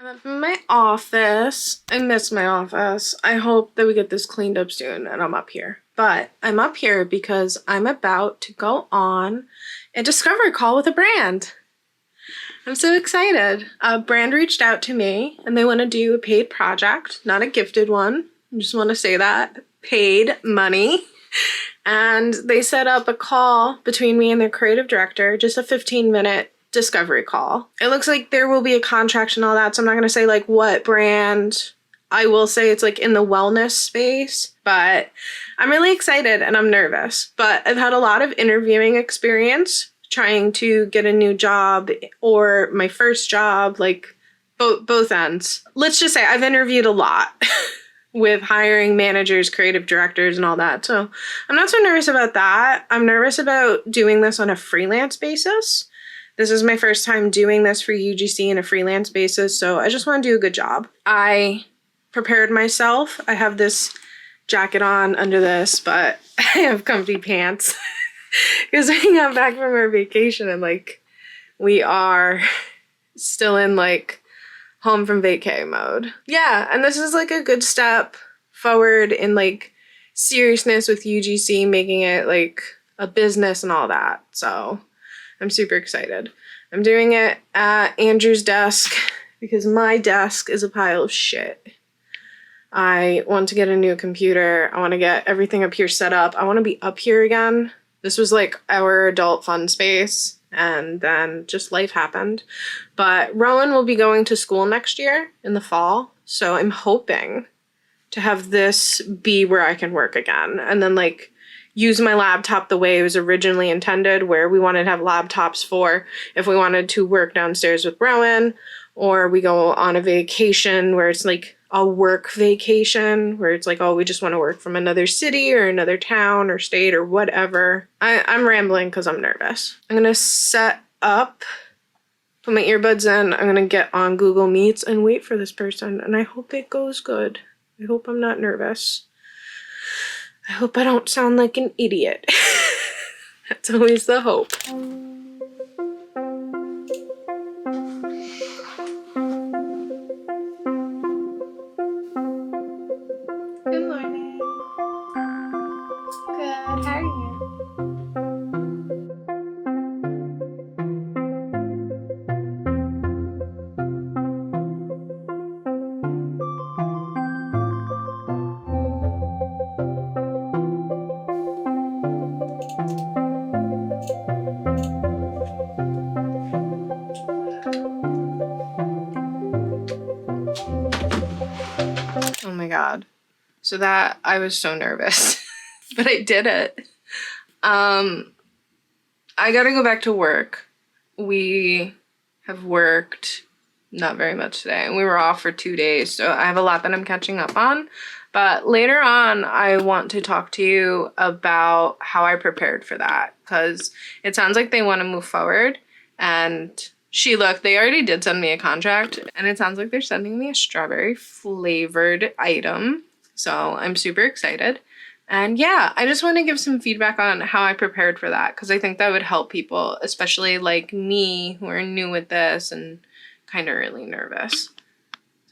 I'm up in my office. I miss my office. I hope that we get this cleaned up soon and I'm up here. But I'm up here because I'm about to go on a discovery call with a brand. I'm so excited. A brand reached out to me and they want to do a paid project, not a gifted one. I just want to say that. Paid money. And they set up a call between me and their creative director, just a 15-minute discovery call. It looks like there will be a contract and all that, so I'm not going to say like what brand. I will say it's like in the wellness space, but I'm really excited and I'm nervous. But I've had a lot of interviewing experience trying to get a new job or my first job, like both ends. Let's just say I've interviewed a lot with hiring managers, creative directors, and all that. So I'm not so nervous about that. I'm nervous about doing this on a freelance basis. This is my first time doing this for UGC in a freelance basis, so I just want to do a good job. I prepared myself. I have this jacket on under this, but I have comfy pants because we got back from our vacation and like we are still in like home from vacay mode. Yeah, and this is like a good step forward in like seriousness with UGC, making it like a business and all that. So I'm super excited. I'm doing it at Andrew's desk because my desk is a pile of shit. I want to get a new computer. I want to get everything up here set up. I want to be up here again. This was like our adult fun space and then just life happened. But Rowan will be going to school next year in the fall. So I'm hoping to have this be where I can work again and then like use my laptop the way it was originally intended, where we wanted to have laptops for if we wanted to work downstairs with Rowan, or we go on a vacation where it's like a work vacation, where it's like, oh, we just want to work from another city or another town or state or whatever. I'm rambling because I'm nervous. I'm going to set up, put my earbuds in, I'm going to get on Google Meets and wait for this person, and I hope it goes good. I hope I'm not nervous. I hope I don't sound like an idiot. That's always the hope. Good morning. Good, how are you? Oh my god. So that, I was so nervous, but I did it. I gotta go back to work. We have worked not very much today, and we were off for 2 days, so I have a lot that I'm catching up on. But later on, I want to talk to you about how I prepared for that, because it sounds like they want to move forward, and they already did send me a contract, and it sounds like they're sending me a strawberry flavored item. So I'm super excited. And yeah, I just want to give some feedback on how I prepared for that, because I think that would help people, especially like me, who are new with this and kind of really nervous.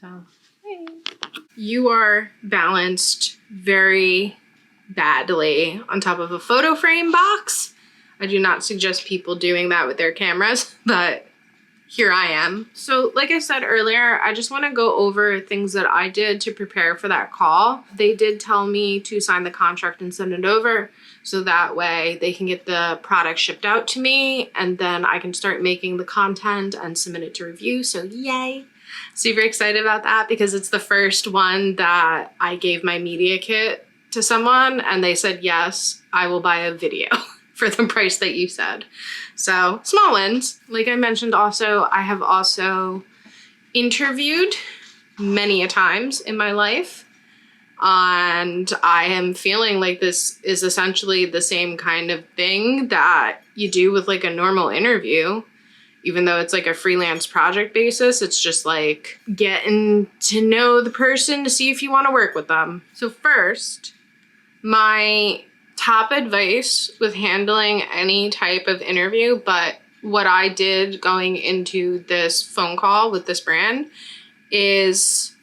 So, hey. You are balanced very badly on top of a photo frame box. I do not suggest people doing that with their cameras, but here I am. So like I said earlier, I just want to go over things that I did to prepare for that call. They did tell me to sign the contract and send it over, so that way they can get the product shipped out to me and then I can start making the content and submit it to review. So yay. Super excited about that because it's the first one that I gave my media kit to someone and they said, yes, I will buy a video for the price that you said. So small wins. Like I mentioned also, I have also interviewed many a times in my life. And I am feeling like this is essentially the same kind of thing that you do with like a normal interview. Even though it's like a freelance project basis, it's just like getting to know the person to see if you want to work with them. So first, my top advice with handling any type of interview, but what I did going into this phone call with this brand is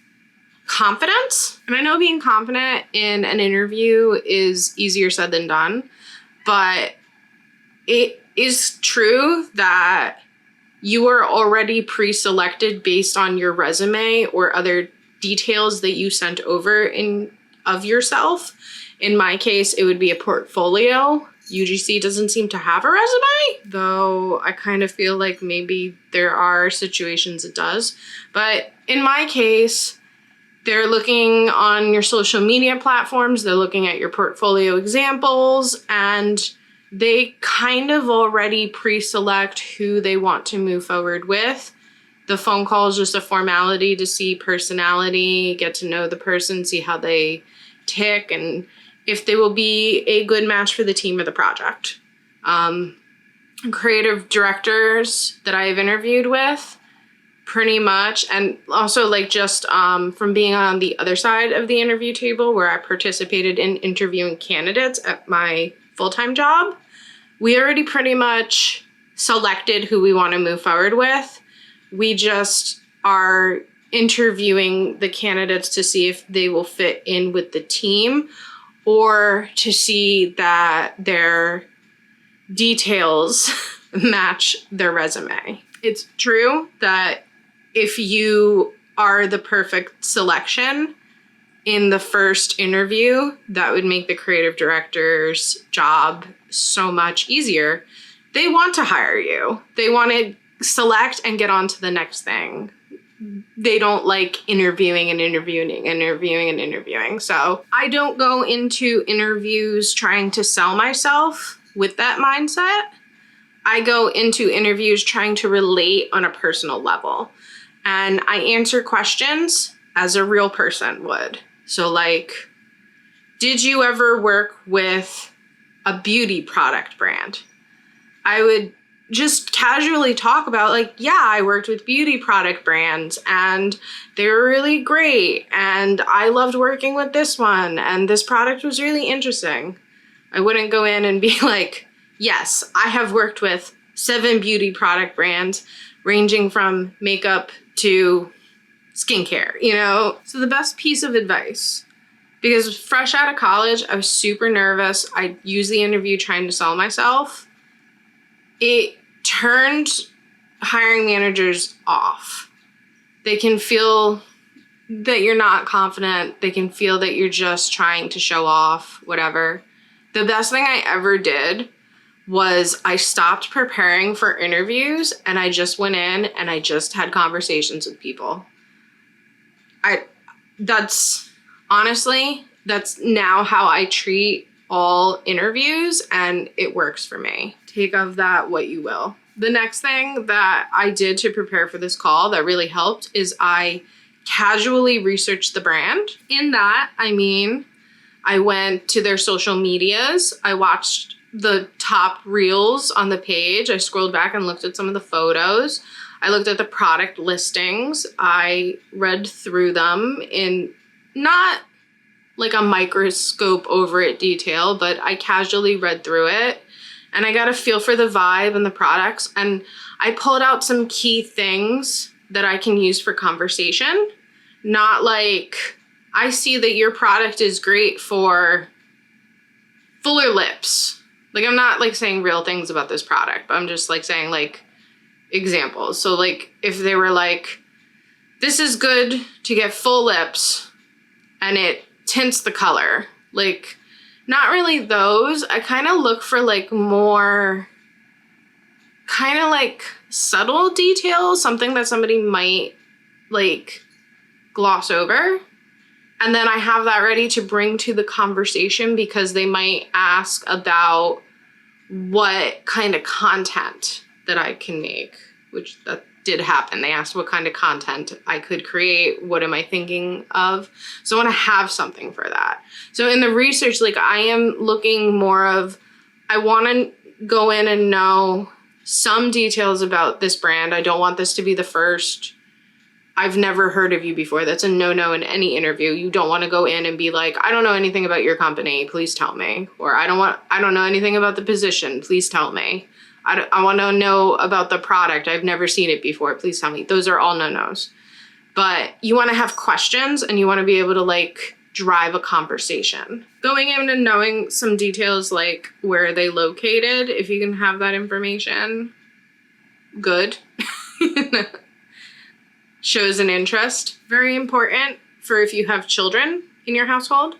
confidence. And I know being confident in an interview is easier said than done, but it is true that you are already pre-selected based on your resume or other details that you sent over of yourself. In my case, it would be a portfolio. UGC doesn't seem to have a resume, though I kind of feel like maybe there are situations it does. But in my case, they're looking on your social media platforms, they're looking at your portfolio examples, and they kind of already pre-select who they want to move forward with. The phone call is just a formality to see personality, get to know the person, see how they tick, and if they will be a good match for the team or the project. Creative directors that I've interviewed with, pretty much, and also like just from being on the other side of the interview table where I participated in interviewing candidates at my full-time job, we already pretty much selected who we want to move forward with. We just are interviewing the candidates to see if they will fit in with the team or to see that their details match their resume. It's true that if you are the perfect selection in the first interview, that would make the creative director's job so much easier. They want to hire you. They want to select and get on to the next thing. They don't like interviewing and interviewing and interviewing and interviewing. So I don't go into interviews trying to sell myself with that mindset. I go into interviews trying to relate on a personal level. And I answer questions as a real person would. So like, did you ever work with a beauty product brand? I would just casually talk about like, yeah, I worked with beauty product brands and they were really great. And I loved working with this one and this product was really interesting. I wouldn't go in and be like, yes, I have worked with 7 beauty product brands ranging from makeup to skincare, you know? So the best piece of advice, because fresh out of college, I was super nervous. I used the interview trying to sell myself. It turned hiring managers off. They can feel that you're not confident. They can feel that you're just trying to show off, whatever. The best thing I ever did was I stopped preparing for interviews and I just went in and I just had conversations with people. That's now how I treat all interviews and it works for me. Take of that what you will. The next thing that I did to prepare for this call that really helped is I casually researched the brand. In that, I mean, I went to their social medias. I watched the top reels on the page. I scrolled back and looked at some of the photos. I looked at the product listings. I read through them in not like a microscope over it detail, but I casually read through it and I got a feel for the vibe and the products. And I pulled out some key things that I can use for conversation. Not like, I see that your product is great for fuller lips. Like, I'm not like saying real things about this product, but I'm just like saying like examples. So like if they were like, this is good to get full lips and it tints the color, like not really those. I kind of look for like more kind of like subtle details, something that somebody might like gloss over. And then I have that ready to bring to the conversation because they might ask about what kind of content that I can make, which that did happen. They asked what kind of content I could create. What am I thinking of? So I want to have something for that. So in the research, like I am looking more of, I want to go in and know some details about this brand. I don't want this to be the first, I've never heard of you before. That's a no-no in any interview. You don't want to go in and be like, I don't know anything about your company. Please tell me. Or I don't know anything about the position. Please tell me. I want to know about the product. I've never seen it before. Please tell me. Those are all no-nos. but you want to have questions and you want to be able to like drive a conversation. Going in and knowing some details like where are they located, if you can have that information, good. Shows an interest. Very important for if you have children in your household.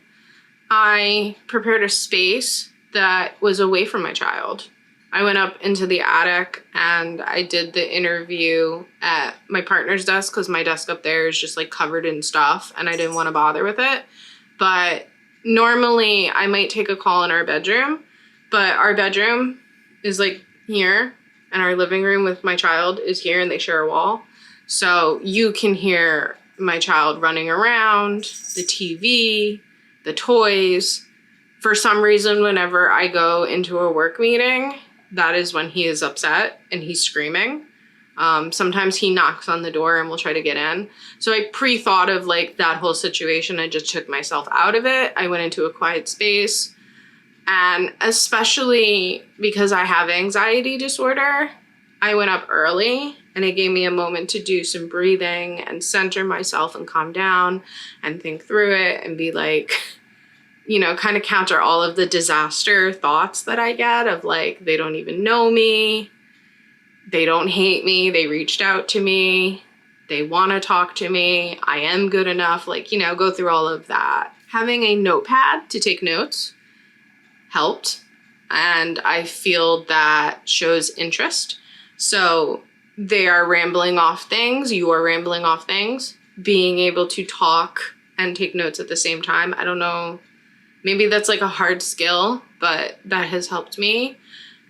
I prepared a space that was away from my child. I went up into the attic and I did the interview at my partner's desk because my desk up there is just like covered in stuff and I didn't want to bother with it. But normally I might take a call in our bedroom, but our bedroom is like here and our living room with my child is here and they share a wall. So you can hear my child running around, the TV, the toys. For some reason, whenever I go into a work meeting, that is when he is upset and he's screaming. Sometimes he knocks on the door and will try to get in. So I pre-thought of like that whole situation. I just took myself out of it. I went into a quiet space. And especially because I have anxiety disorder, I went up early and it gave me a moment to do some breathing and center myself and calm down and think through it and be like, you know, kind of counter all of the disaster thoughts that I get of like, they don't even know me. They don't hate me. They reached out to me. They want to talk to me. I am good enough. Like, you know, go through all of that. Having a notepad to take notes helped. And I feel that shows interest. So they are rambling off things. You are rambling off things. Being able to talk and take notes at the same time. I don't know. Maybe that's like a hard skill, but that has helped me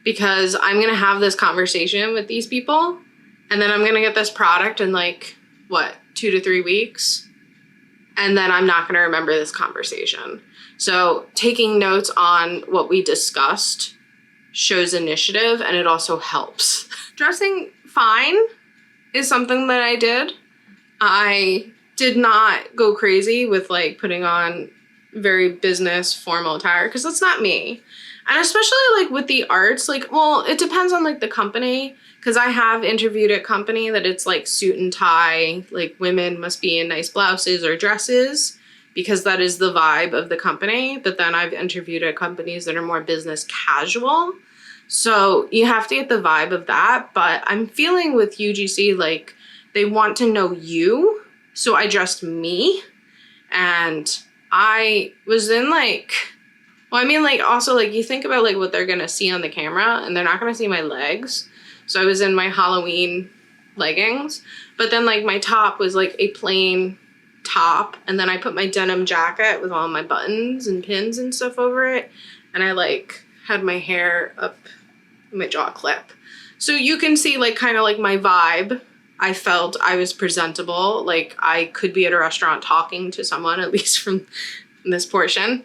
because I'm going to have this conversation with these people and then I'm going to get this product in like, what, 2 to 3 weeks? And then I'm not going to remember this conversation. So taking notes on what we discussed shows initiative and it also helps. Dressing fine is something that I did. I did not go crazy with like putting on very business formal attire because that's not me. And especially like with the arts, like, well, it depends on like the company because I have interviewed a company that it's like suit and tie, like women must be in nice blouses or dresses because that is the vibe of the company. But then I've interviewed at companies that are more business casual. So you have to get the vibe of that. But I'm feeling with UGC, like they want to know you. So I dressed me and I was in like, well, I mean, like also like you think about like what they're going to see on the camera and they're not going to see my legs. So I was in my Halloween leggings, but then like my top was like a plain top. And then I put my denim jacket with all my buttons and pins and stuff over it. And I like had my hair up my jaw clip. So you can see like kind of like my vibe. I felt I was presentable. Like I could be at a restaurant talking to someone, at least from this portion.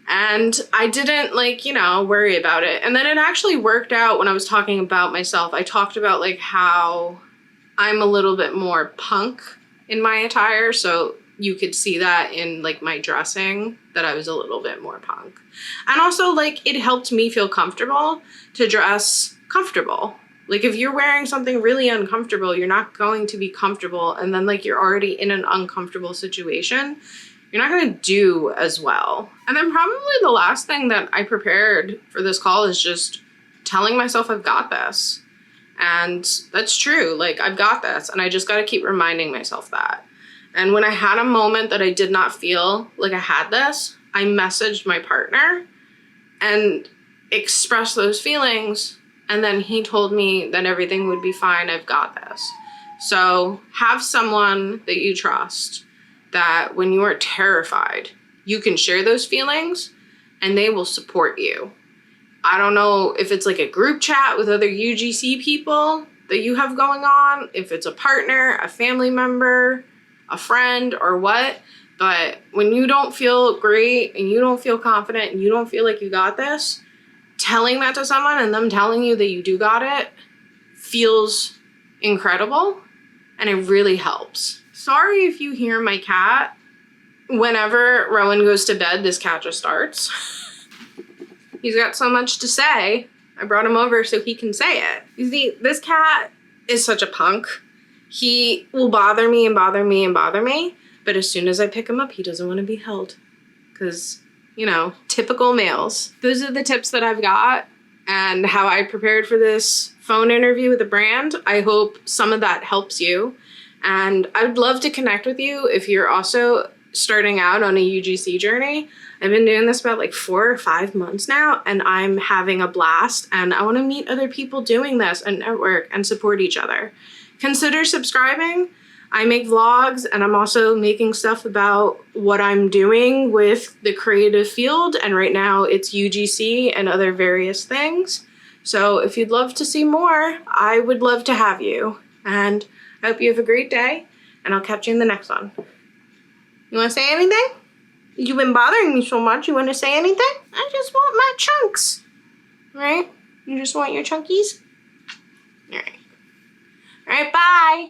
And I didn't like, you know, worry about it. And then it actually worked out when I was talking about myself. I talked about like how I'm a little bit more punk in my attire. So you could see that in like my dressing, that I was a little bit more punk. And also like it helped me feel comfortable to dress comfortable. Like if you're wearing something really uncomfortable, you're not going to be comfortable. And then like you're already in an uncomfortable situation, you're not going to do as well. And then probably the last thing that I prepared for this call is just telling myself I've got this. And that's true. Like I've got this. And I just got to keep reminding myself that. And when I had a moment that I did not feel like I had this, I messaged my partner and expressed those feelings. And then he told me that everything would be fine. I've got this. So have someone that you trust that when you are terrified, you can share those feelings and they will support you. I don't know if it's like a group chat with other UGC people that you have going on, if it's a partner, a family member, a friend or what, but when you don't feel great and you don't feel confident and you don't feel like you got this, telling that to someone and them telling you that you do got it feels incredible and it really helps. Sorry if you hear my cat. Whenever Rowan goes to bed, this cat just starts. He's got so much to say. I brought him over so he can say it. You see, this cat is such a punk. He will bother me and bother me and bother me, but as soon as I pick him up, he doesn't want to be held. Because, you know, typical males. Those are the tips that I've got and how I prepared for this phone interview with a brand. I hope some of that helps you. And I would love to connect with you if you're also starting out on a UGC journey. I've been doing this about like 4 or 5 months now, and I'm having a blast, and I want to meet other people doing this and network and support each other. Consider subscribing. I make vlogs, and I'm also making stuff about what I'm doing with the creative field, and right now it's UGC and other various things. So if you'd love to see more, I would love to have you. And I hope you have a great day, and I'll catch you in the next one. You want to say anything? You've been bothering me so much. You want to say anything? I just want my chunks. Right? You just want your chunkies? All right. All right, bye.